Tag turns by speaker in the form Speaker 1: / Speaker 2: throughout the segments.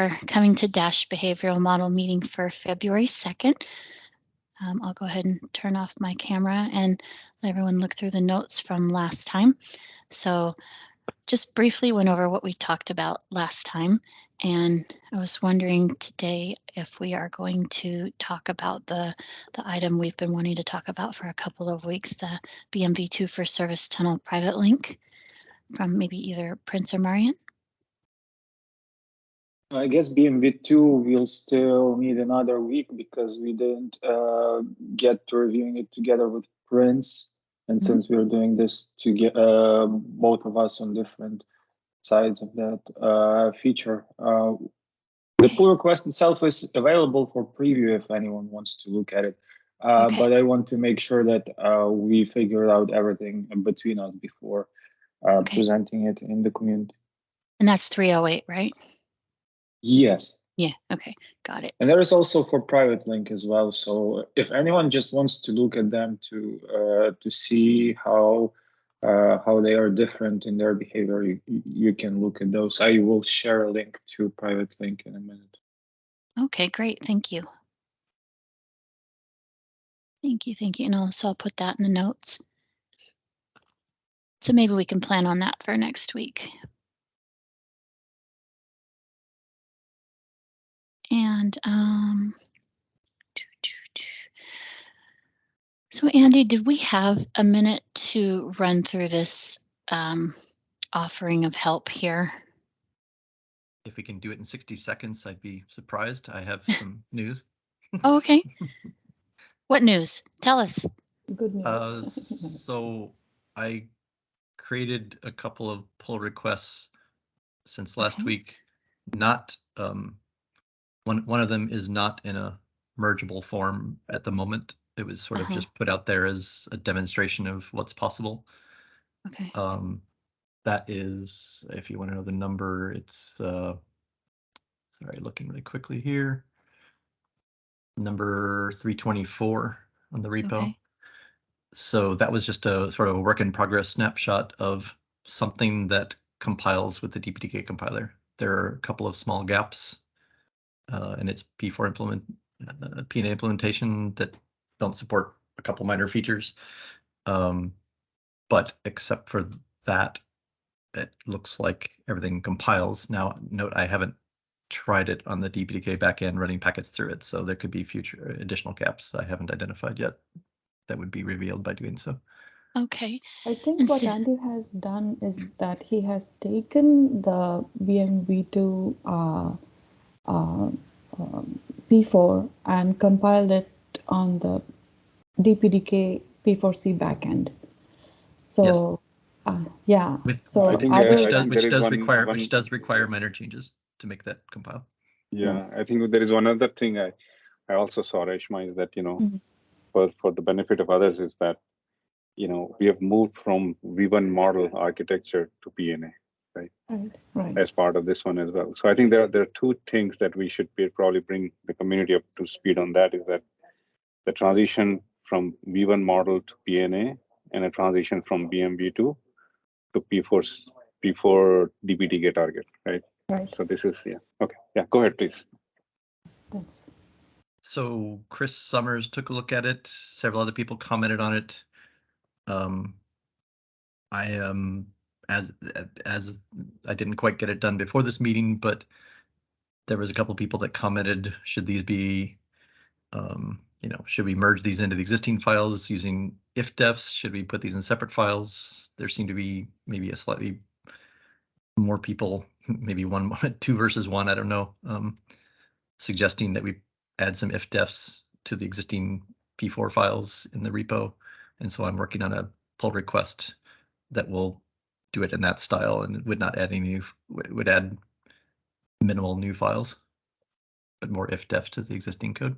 Speaker 1: are coming to Dash Behavioral Model meeting for February 2nd. I'll go ahead and turn off my camera and let everyone look through the notes from last time. So just briefly went over what we talked about last time. And I was wondering today if we are going to talk about the item we've been wanting to talk about for a couple of weeks, the BMV2 for Service Tunnel private link from maybe either Prince or Marian.
Speaker 2: I guess BMV2 will still need another week because we didn't get to reviewing it together with Prince. And since we're doing this to get both of us on different sides of that feature, the pull request itself is available for preview if anyone wants to look at it. But I want to make sure that we figure out everything between us before presenting it in the community.
Speaker 1: And that's 308, right?
Speaker 2: Yes.
Speaker 1: Yeah, okay, got it.
Speaker 2: And there is also for private link as well. So if anyone just wants to look at them to see how they are different in their behavior, you can look at those. I will share a link to private link in a minute.
Speaker 1: Okay, great, thank you. Thank you. And also I'll put that in the notes. So maybe we can plan on that for next week. And so Andy, did we have a minute to run through this offering of help here?
Speaker 3: If we can do it in 60 seconds, I'd be surprised. I have some news.
Speaker 1: Oh, okay. What news? Tell us.
Speaker 4: Good news.
Speaker 3: So I created a couple of pull requests since last week. Not one of them is not in a mergeable form at the moment. It was sort of just put out there as a demonstration of what's possible.
Speaker 1: Okay.
Speaker 3: That is, if you want to know the number, it's sorry, looking really quickly here. Number 324 on the repo.
Speaker 1: Okay.
Speaker 3: So that was just a sort of a work in progress snapshot of something that compiles with the DPDK compiler. There are a couple of small gaps in its P4 PNA implementation that don't support a couple minor features. But except for that, it looks like everything compiles. Now, note I haven't tried it on the DPDK backend running packets through it, so there could be future additional gaps I haven't identified yet that would be revealed by doing so.
Speaker 1: Okay.
Speaker 4: I think what Andy has done is that he has taken the BMV2 P4 and compiled it on the DPDK P4C backend. So yeah, so
Speaker 3: I think, which does require minor changes to make that compile.
Speaker 5: Yeah, I think there is one other thing I also saw, Reshma, is that, you know, for the benefit of others is that, you know, we have moved from V1 model architecture to PNA, right?
Speaker 4: Right.
Speaker 5: As part of this one as well. So I think there are two things that we should probably bring the community up to speed on. That is that the transition from V1 model to PNA and a transition from BMV2 to P4 DPDK target, right?
Speaker 4: Right.
Speaker 5: So this is, okay. Yeah, go ahead, please.
Speaker 4: Thanks.
Speaker 3: So Chris Summers took a look at it. Several other people commented on it. I am as I didn't quite get it done before this meeting, but there was a couple people that commented, should these be, you know, should we merge these into the existing files using ifdefs? Should we put these in separate files? There seemed to be maybe a slightly more people, maybe two versus one, I don't know, suggesting that we add some ifdefs to the existing P4 files in the repo. And so I'm working on a pull request that will do it in that style and would not add any new, would add minimal new files, but more ifdef to the existing code.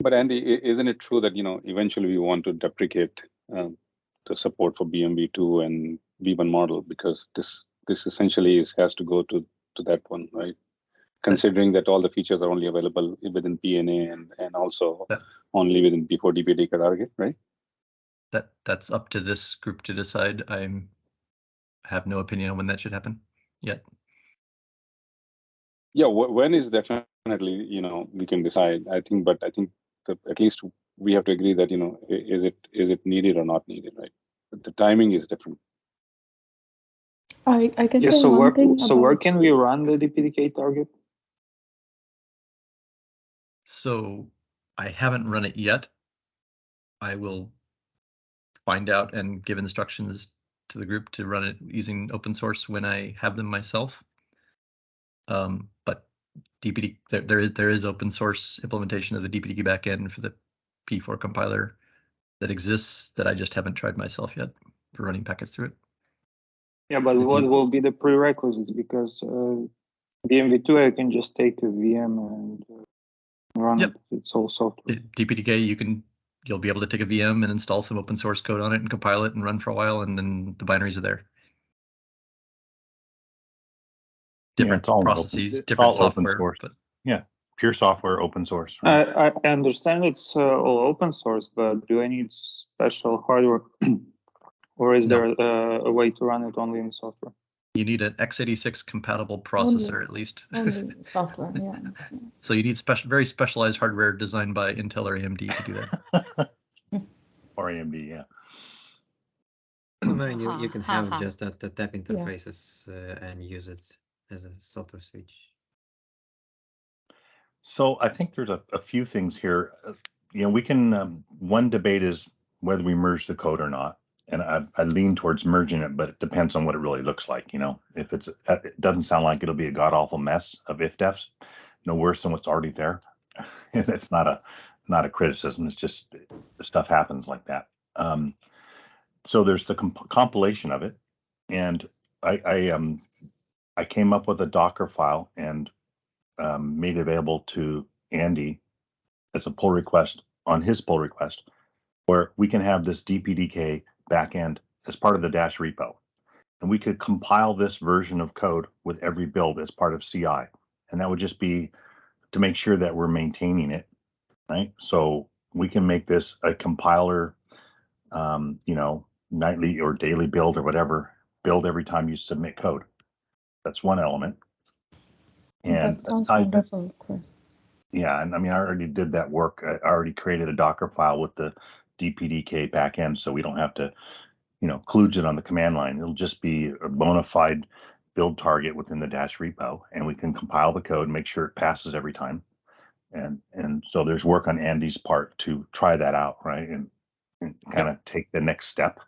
Speaker 5: But Andy, isn't it true that, you know, eventually we want to deprecate the support for BMV2 and V1 model, because this essentially has to go to that one, right? Considering that all the features are only available within PNA and also only within P4 DPDK target, right?
Speaker 3: That's up to this group to decide. I have no opinion on when that should happen yet.
Speaker 5: Yeah, when is definitely, you know, we can decide, I think, but I think that at least we have to agree that, you know, is it needed or not needed, right? But the timing is different.
Speaker 4: I can
Speaker 2: Yeah,
Speaker 4: say
Speaker 2: so
Speaker 4: one thing
Speaker 2: where
Speaker 4: about.
Speaker 2: can we run the DPDK target?
Speaker 3: So I haven't run it yet. I will find out and give instructions to the group to run it using open source when I have them myself. But DPD, there is open source implementation of the DPDK backend for the P4 compiler that exists that I just haven't tried myself yet for running packets through it.
Speaker 2: Yeah, but what will be the prerequisites? Because BMV2, I can just take a VM and run it. It's all software.
Speaker 3: DPDK, you'll be able to take a VM and install some open source code on it and compile it and run for a while, and then the binaries are there. Different processes, different software.
Speaker 6: Open source.
Speaker 3: But
Speaker 6: yeah, pure software, open source.
Speaker 2: Right? I understand it's all open source, but do I need special hardware, or is there a way to run it only in software?
Speaker 3: You need an x86 compatible processor at least.
Speaker 4: Only software, yeah.
Speaker 3: So you need very specialized hardware designed by Intel or AMD to do that.
Speaker 6: Or AMD, yeah.
Speaker 7: So Marian, you can have just that the tab interfaces and use it as a software switch.
Speaker 6: So I think there's a few things here. You know, we can, one debate is whether we merge the code or not. And I lean towards merging it, but it depends on what it really looks like. You know, if it doesn't sound like it'll be a god awful mess of if-defs, no worse than what's already there. It's not a criticism. It's just the stuff happens like that. So there's the compilation of it, and I came up with a Docker file and made available to Andy as a pull request on his pull request, where we can have this DPDK backend as part of the dash repo. And we could compile this version of code with every build as part of CI. And that would just be to make sure that we're maintaining it, right? So we can make this a compiler, you know, nightly or daily build or whatever, build every time you submit code. That's one element. And
Speaker 4: that sounds wonderful, Chris.
Speaker 6: Yeah, and I mean, I already did that work. I already created a Docker file with the DPDK backend, so we don't have to, you know, kludge it on the command line. It'll just be a bona fide build target within the dash repo, and we can compile the code, make sure it passes every time. And so there's work on Andy's part to try that out, right, and kind of take the next step.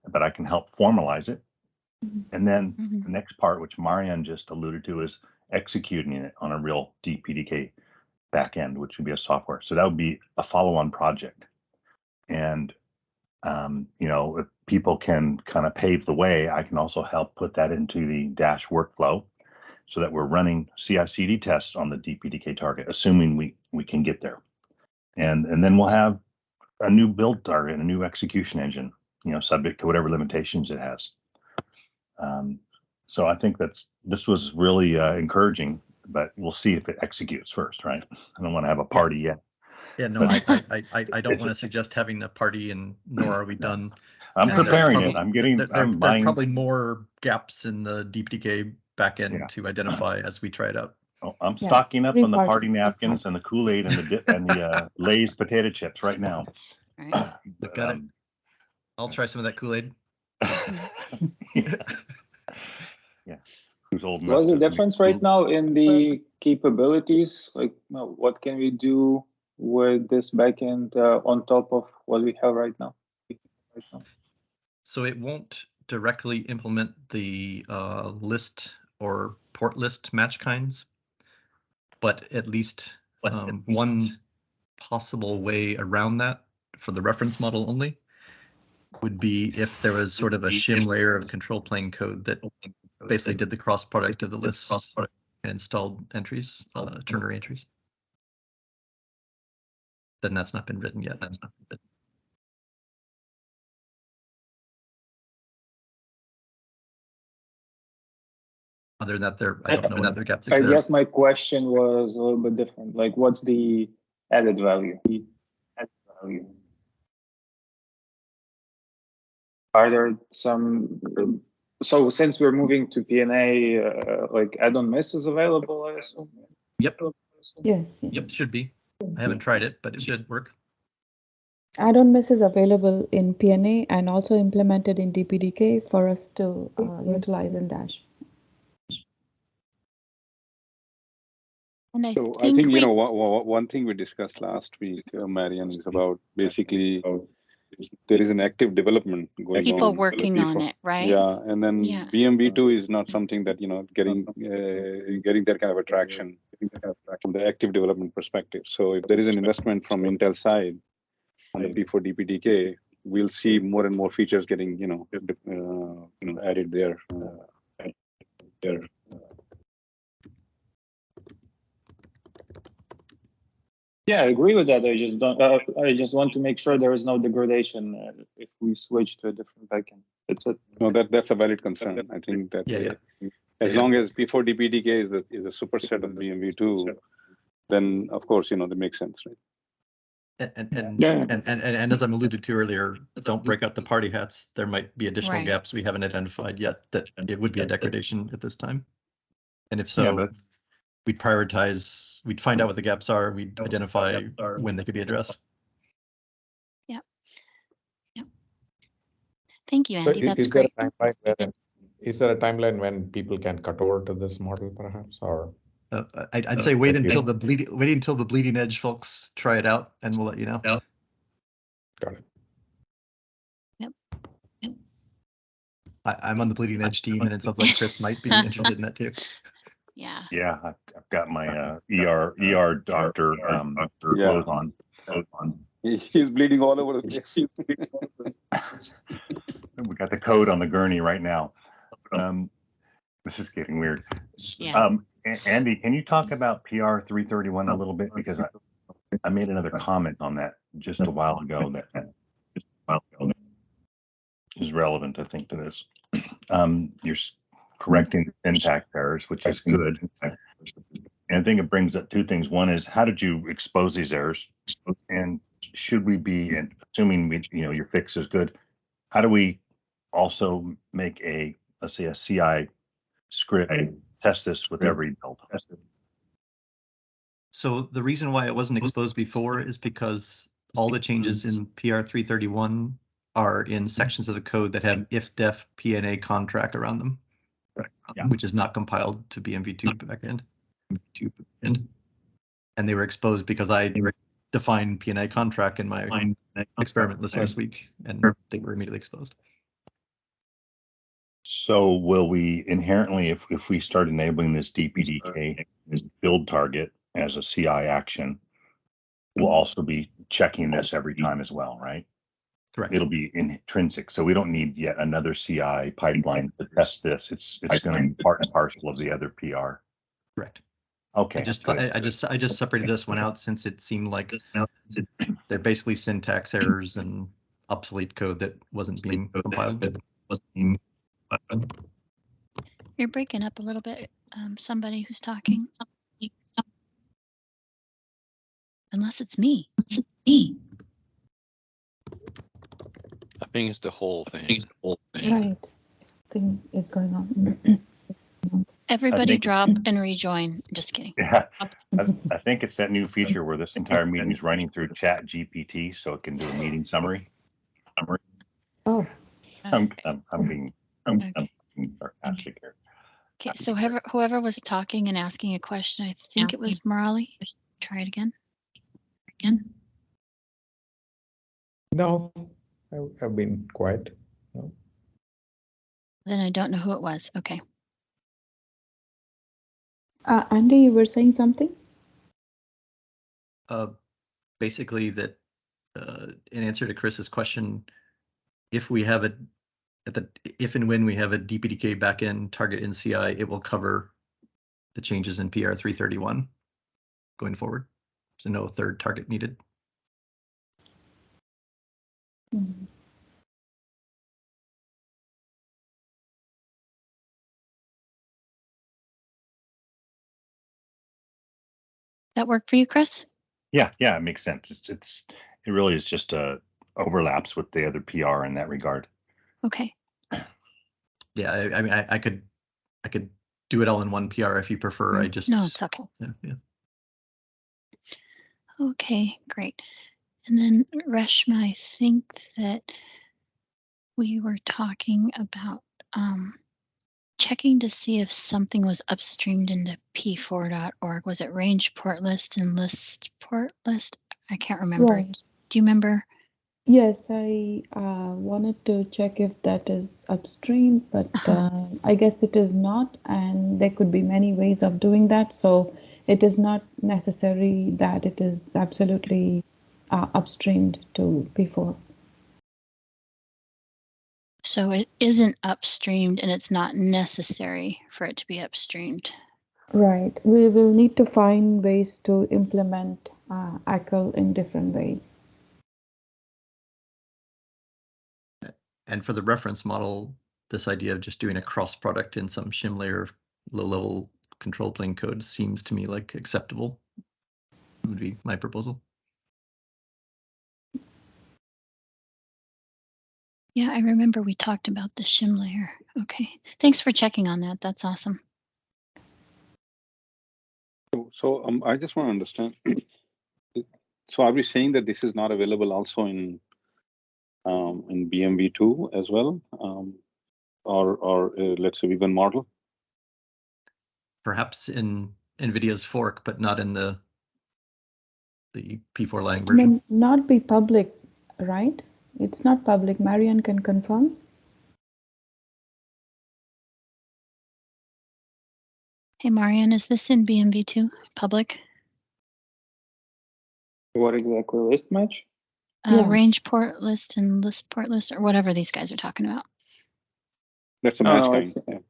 Speaker 6: But I can help formalize it. And then the next part, which Marian just alluded to, is executing it on a real DPDK backend, which would be a software. So that would be a follow-on project. And, you know, if people can kind of pave the way, I can also help put that into the dash workflow so that we're running CI/CD tests on the DPDK target, assuming we can get there. And then we'll have a new build target, a new execution engine, you know, subject to whatever limitations it has. So I think this was really encouraging, but we'll see if it executes first, right? I don't want to have a party yet.
Speaker 3: Yeah, no, I don't want to suggest having a party, and nor are we done.
Speaker 6: I'm preparing it. I'm getting.
Speaker 3: There are probably more gaps in the DPDK backend to identify as we try it out.
Speaker 6: Oh, I'm stocking up on the party napkins and the Kool-Aid and the dip and the Lay's potato chips right now.
Speaker 1: Right.
Speaker 3: Got it. I'll try some of that Kool-Aid.
Speaker 6: Yeah. Who's old enough?
Speaker 2: What's the difference right now in the capabilities? Like, what can we do with this backend on top of what we have right now?
Speaker 3: So it won't directly implement the list or port list match kinds, but at least one possible way around that for the reference model only would be if there was sort of a shim layer of control plane code that basically did the cross product of the lists and installed entries, ternary entries. Then that's not been written yet. That's not been written. Other than that, I don't know what other gaps exist.
Speaker 2: I guess my question was a little bit different. Like, what's the added value? Are there some? So since we're moving to PNA, like add-on miss is available, I assume.
Speaker 3: Yep.
Speaker 4: Yes.
Speaker 3: Yep. Should be. I haven't tried it, but it should work.
Speaker 4: Add-on mess is available in PNA and also implemented in DPDK for us to utilize in Dash.
Speaker 1: And I
Speaker 5: So
Speaker 1: think,
Speaker 5: I think
Speaker 1: we,
Speaker 5: one thing we discussed last week, Marian, is about basically there is an active development going on.
Speaker 1: people working on it, right?
Speaker 5: Yeah, and then
Speaker 1: Yeah.
Speaker 5: BMV2 is not something that getting that kind of attraction from the active development perspective. So if there is an investment from Intel side on the P4 DPDK, we'll see more and more features getting added there.
Speaker 2: Yeah, I agree with that. I just don't. I just want to make sure there is no degradation if we switch to a different backend. That's it.
Speaker 5: No, that's a valid concern. I think that as long as P4 DPDK is a superset of BMV2, then of course that makes sense, right?
Speaker 3: And as I'm alluded to earlier, don't break out the party hats. There might be additional gaps we haven't identified yet that it would be a degradation at this time. And if so, we'd prioritize, we'd find out what the gaps are, we'd identify when they could be addressed.
Speaker 1: Yeah. Yeah. Thank you,
Speaker 8: So
Speaker 1: Andy. That's
Speaker 8: is there
Speaker 1: great.
Speaker 8: a timeline where, is there a timeline when people can cut over to this model perhaps, or?
Speaker 3: I'd say wait until the bleeding edge folks try it out, and we'll let you know.
Speaker 8: Got it.
Speaker 1: Yep.
Speaker 3: I'm on the bleeding edge team, and it sounds like Chris might be interested in that too.
Speaker 1: Yeah.
Speaker 6: Yeah, I've got my ER doctor clothes on.
Speaker 5: He's bleeding all over the place.
Speaker 6: We got the code on the gurney right now. This is getting weird.
Speaker 1: Yeah.
Speaker 6: Andy, can you talk about PR 331 a little bit? Because I made another comment on that just a while ago that is relevant, I think, to this. You're correcting syntax errors, which is good. And I think it brings up two things. One is, how did you expose these errors? And should we be, and assuming your fix is good, how do we also make let's say a CI script test this with every build?
Speaker 3: So the reason why it wasn't exposed before is because all the changes in PR 331 are in sections of the code that have if-def PNA CONTRACK around them, which is not compiled to BMV2 backend. And they were exposed because I defined PNA CONTRACK in my experiment list last week, and they were immediately exposed.
Speaker 6: So will we inherently, if we start enabling this DPDK build target as a CI action, we'll also be checking this every time as well, right?
Speaker 3: Correct.
Speaker 6: It'll be intrinsic, so we don't need yet another CI pipeline to test this. It's going to be part and parcel of the other PR.
Speaker 3: Correct.
Speaker 6: Okay.
Speaker 3: I just separated this one out since it seemed like they're basically syntax errors and obsolete code that wasn't being compiled.
Speaker 1: You're breaking up a little bit. Somebody who's talking. Unless it's me.
Speaker 9: I think it's the whole thing.
Speaker 4: Right. Thing is going on.
Speaker 1: Everybody drop and rejoin. Just kidding.
Speaker 6: Yeah, I think it's that new feature where this entire meeting is running through Chat GPT, so it can do a meeting summary.
Speaker 4: Oh.
Speaker 6: I'm being sarcastic here.
Speaker 1: Okay, so whoever was talking and asking a question, I think it was Morali. Try it again.
Speaker 8: No, I've been quiet. No.
Speaker 1: Then I don't know who it was. Okay.
Speaker 4: Andy, you were saying something?
Speaker 3: Basically that in answer to Chris's question, if we have if and when we have a DPDK backend target in CI, it will cover the changes in PR 331 going forward. So no third target needed.
Speaker 4: Mm-hmm.
Speaker 1: That work for you, Chris?
Speaker 6: Yeah, it makes sense. It really is just overlaps with the other PR in that regard.
Speaker 1: Okay.
Speaker 3: Yeah, I mean, I could do it all in one PR if you prefer. I just
Speaker 1: no, it's okay.
Speaker 3: Yeah.
Speaker 1: Okay, great. And then Reshma, I think that we were talking about checking to see if something was upstreamed into p4.org. Was it range port list and list port list? I can't remember.
Speaker 4: Right.
Speaker 1: Do you remember?
Speaker 4: Yes, I wanted to check if that is upstream, but I guess it is not, and there could be many ways of doing that. So it is not necessary that it is absolutely upstreamed to P4.
Speaker 1: So it isn't upstreamed, and it's not necessary for it to be upstreamed.
Speaker 4: Right. We will need to find ways to implement ACL in different ways.
Speaker 3: And for the reference model, this idea of just doing a cross product in some shim layer low-level control plane code seems to me like acceptable. Would be my proposal.
Speaker 1: Yeah, I remember we talked about the shim layer. Okay, thanks for checking on that. That's awesome.
Speaker 5: So I just want to understand. So are we saying that this is not available also in BMV2 as well, or let's say V1 model?
Speaker 3: Perhaps in NVIDIA's fork, but not in the P4 lang
Speaker 4: It
Speaker 3: version.
Speaker 4: may not be public, right? It's not public. Marian can confirm.
Speaker 1: Hey, Marian, is this in BMV2 public?
Speaker 2: What exactly list match?
Speaker 4: Yeah.
Speaker 1: Range port list and list port list, or whatever these guys are talking about.
Speaker 5: That's the match
Speaker 2: No,
Speaker 5: kind.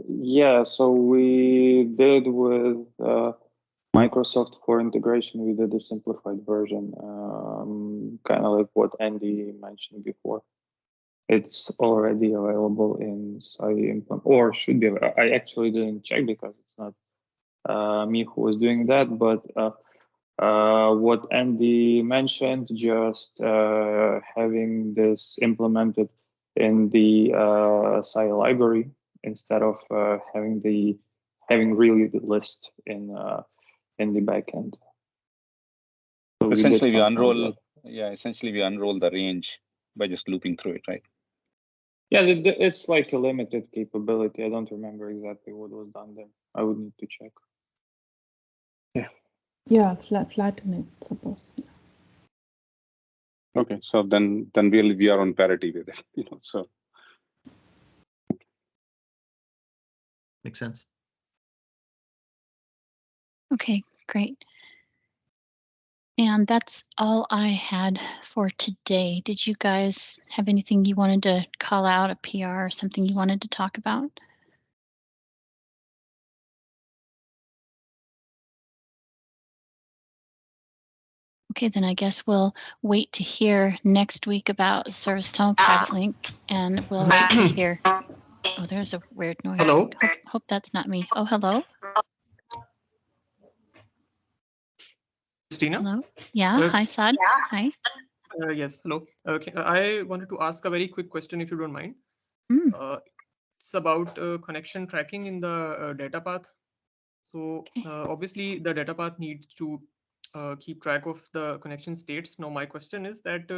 Speaker 2: Yeah, so we did with Microsoft for integration, we did a simplified version, kind of like what Andy mentioned before. It's already available in implement, or should be. I actually didn't check because it's not me who was doing that, but what Andy mentioned, just having this implemented in the SCI library instead of having really the list in the backend. So
Speaker 5: Essentially, we
Speaker 2: something like
Speaker 5: unroll.
Speaker 2: that.
Speaker 5: Yeah, essentially we unroll the range by just looping through it, right?
Speaker 2: Yeah, it's like a limited capability. I don't remember exactly what was done there. I would need to check.
Speaker 4: Yeah, flatten it, suppose. Yeah.
Speaker 5: Okay, so then really we are on parity with it, so.
Speaker 3: Makes sense.
Speaker 1: Okay, great. And that's all I had for today. Did you guys have anything you wanted to call out, a PR or something you wanted to talk about? Okay, then I guess we'll wait to hear next week about service tunnel private link, and we'll wait to hear. Oh, there's a weird noise.
Speaker 10: Hello.
Speaker 1: Hope that's not me. Oh, hello.
Speaker 10: Christina?
Speaker 1: Hello. Yeah. Hi, Saad. Hi.
Speaker 10: Yes. Hello. Okay. I wanted to ask a very quick question, if you don't mind. It's about connection tracking in the data path. So obviously, the data path needs to keep track of the connection states. Now, my question is that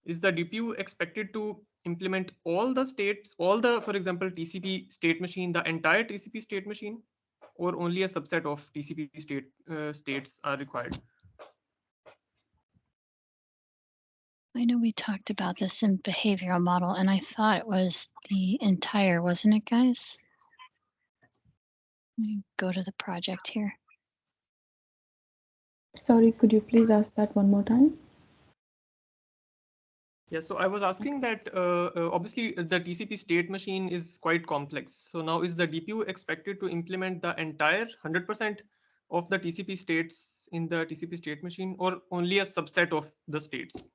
Speaker 10: is the DPU expected to implement all the states, for example, TCP state machine, the entire TCP state machine, or only a subset of TCP states are required?
Speaker 1: I know we talked about this in behavioral model, and I thought it was the entire, wasn't it, guys? Let me go to the project here.
Speaker 4: Sorry, could you please ask that one more time?
Speaker 10: Yeah, so I was asking that obviously the TCP state machine is quite complex. So now is the DPU expected to implement the entire 100% of the TCP states in the TCP state machine, or only a subset of the states?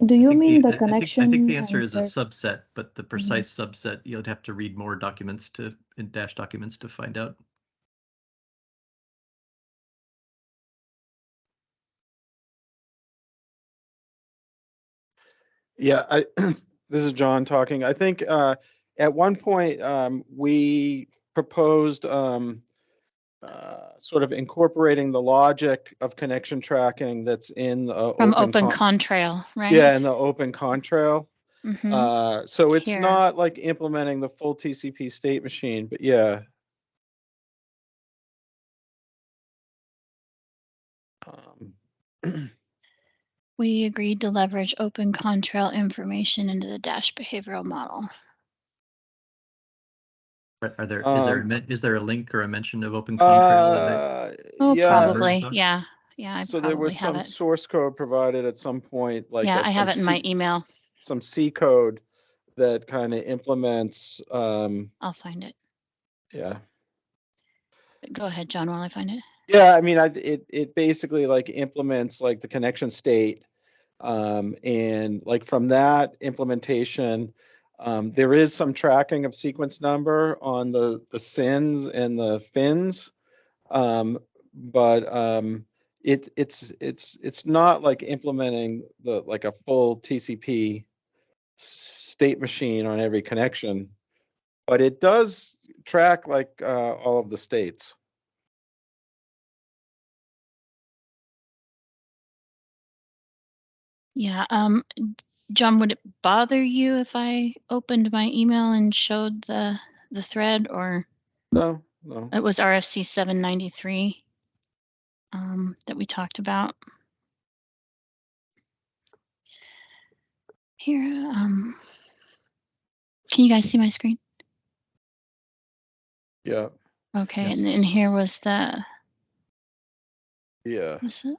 Speaker 4: Do you mean the connection?
Speaker 3: I think the answer is a subset, but the precise subset, you'd have to read more documents in dash documents to find out.
Speaker 11: Yeah, this is John talking. I think at one point we proposed sort of incorporating the logic of connection tracking that's in the
Speaker 1: From Open Contrail, right?
Speaker 11: Yeah, in the Open Contrail.
Speaker 1: Mm-hmm.
Speaker 11: So it's
Speaker 1: Here.
Speaker 11: not like implementing the full TCP state machine, but yeah.
Speaker 1: We agreed to leverage Open Contrail information into the Dash behavioral model.
Speaker 3: Are there is there a link or a mention of Open Contrail?
Speaker 1: Oh,
Speaker 11: yeah,
Speaker 1: probably. Yeah. I
Speaker 11: so there was some source code provided at some point, like
Speaker 1: I have it in my email.
Speaker 11: Some C code that kind of implements.
Speaker 1: I'll find it.
Speaker 11: Yeah.
Speaker 1: Go ahead, John, while I find it.
Speaker 11: Yeah, I mean, it basically like implements like the connection state, and like from that implementation, there is some tracking of sequence number on the SINs and the FINs, but it's not like implementing the like a full TCP state machine on every connection, but it does track like all of the states.
Speaker 1: Yeah. John, would it bother you if I opened my email and showed the thread, or?
Speaker 11: No.
Speaker 1: It was RFC 793 that we talked about. Here, can you guys see my screen?
Speaker 11: Yeah.
Speaker 1: Okay, yes. And here was the.
Speaker 11: Yeah.
Speaker 1: What's it?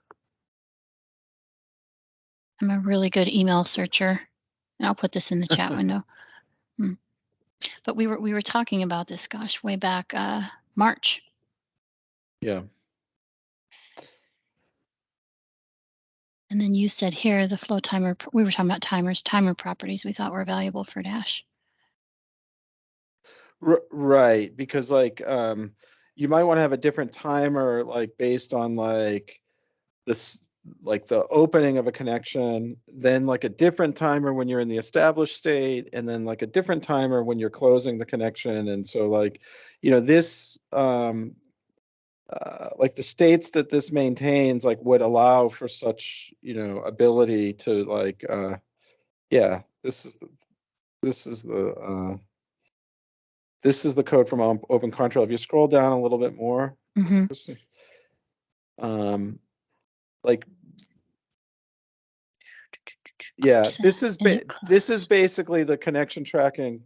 Speaker 1: I'm a really good email searcher, and I'll put this in the chat window. But we were talking about this, gosh, way back March.
Speaker 11: Yeah.
Speaker 1: And then you said here the flow timer. We were talking about timer properties. We thought were valuable for Dash.
Speaker 11: Right, because like you might want to have a different timer, like based on like this, like the opening of a connection, then like a different timer when you're in the established state, and then like a different timer when you're closing the connection. And so like, this like the states that this maintains like would allow for such, ability to like yeah, this is the code from Open Contrail. If you scroll down a little bit more, like, yeah, this is basically the connection tracking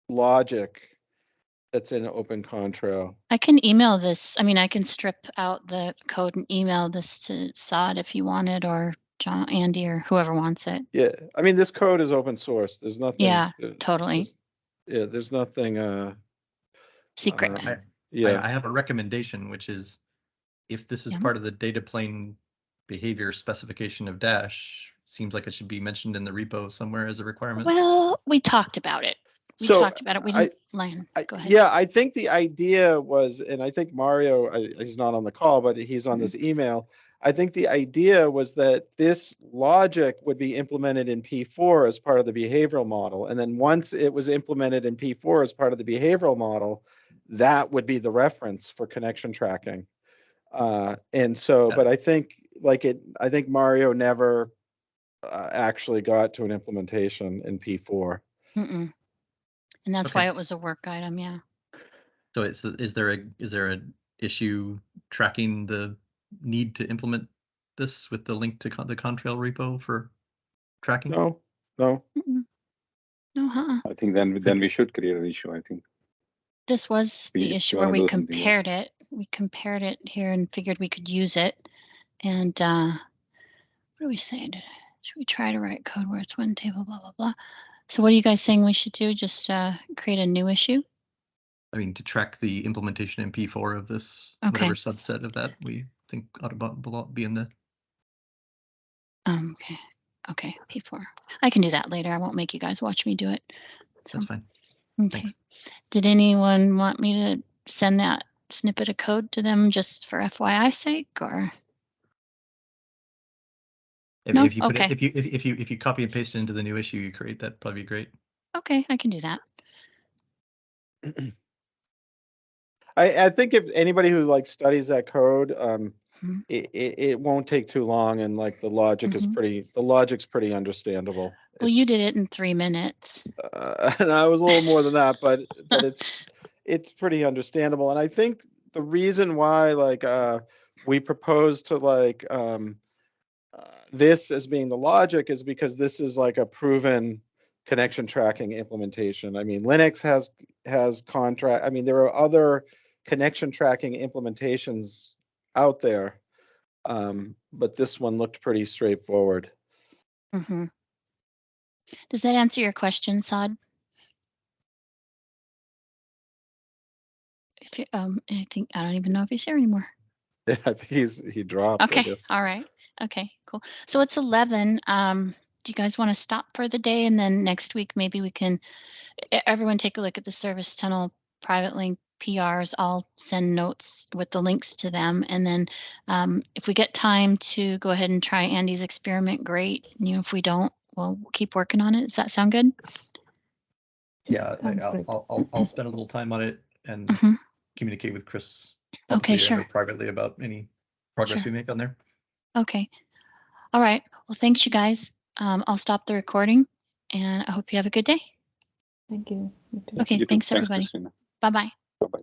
Speaker 11: logic that's in Open Contrail.
Speaker 1: I can email this. I mean, I can strip out the code and email this to Saad if you want it, or John, Andy, or whoever wants it.
Speaker 11: Yeah, I mean, this code is open source. There's nothing.
Speaker 1: Yeah, totally.
Speaker 11: There's nothing
Speaker 1: secret.
Speaker 3: I have a recommendation, which is if this is part of the data plane behavior specification of Dash, seems like it should be mentioned in the repo somewhere as a requirement.
Speaker 1: Well, we talked about it. We talked about it. We didn't land. Go ahead.
Speaker 11: Yeah, I think the idea was, and I think Mario, he's not on the call, but he's on this email. I think the idea was that this logic would be implemented in P4 as part of the behavioral model. And then once it was implemented in P4 as part of the behavioral model, that would be the reference for connection tracking. And so, but I think I think Mario never actually got to an implementation in P4.
Speaker 1: And that's why it was a work item. Yeah.
Speaker 3: So is there a issue tracking the need to implement this with the link to the Contrail repo for tracking?
Speaker 11: No.
Speaker 1: No.
Speaker 5: I think then we should create an issue. I think
Speaker 1: this was the issue where we compared it. We compared it here and figured we could use it. And what do we say? Should we try to write code where it's one table, blah, blah, blah. So what are you guys saying we should do? Just create a new issue?
Speaker 3: I mean, to track the implementation in P4 of this, whatever subset of that we think ought to be in the.
Speaker 1: Okay, P4. I can do that later. I won't make you guys watch me do it. So,
Speaker 3: that's fine.
Speaker 1: Okay. Thanks. Did anyone want me to send that snippet of code to them just for FYI sake, or?
Speaker 3: If you put it, if you copy and paste it into the new issue you create, that'd probably be great.
Speaker 1: Okay, I can do that.
Speaker 11: I think if anybody who like studies that code,
Speaker 1: Mhm.
Speaker 11: it won't take too long, and like the logic is the logic's pretty understandable.
Speaker 1: Well, you did it in 3 minutes.
Speaker 11: And I was a little more than that, but it's pretty understandable. And I think the reason why like we propose to like this as being the logic is because this is like a proven connection tracking implementation. I mean, Linux has contract. I mean, there are other connection tracking implementations out there, but this one looked pretty straightforward.
Speaker 1: Mm-hmm. Does that answer your question, Saad? If you, I think I don't even know if he's here anymore.
Speaker 11: Yeah, I think he dropped.
Speaker 1: Okay, all right. Okay, cool. So it's 11. Do you guys want to stop for the day, and then next week maybe we can everyone take a look at the service tunnel private link PRs. I'll send notes with the links to them, and then if we get time to go ahead and try Andy's experiment, great. You know, if we don't, we'll keep working on it. Does that sound good?
Speaker 3: Yeah,
Speaker 4: Sounds great.
Speaker 3: I'll spend a little time on it and communicate with Chris
Speaker 1: Okay,
Speaker 3: publicly
Speaker 1: sure.
Speaker 3: or privately about any progress we make on there.
Speaker 1: Okay. All right. Well, thanks, you guys. I'll stop the recording, and I hope you have a good day.
Speaker 4: Thank you.
Speaker 1: Okay, thanks, everybody.
Speaker 5: Christina.
Speaker 1: Bye-bye.
Speaker 5: Bye-bye.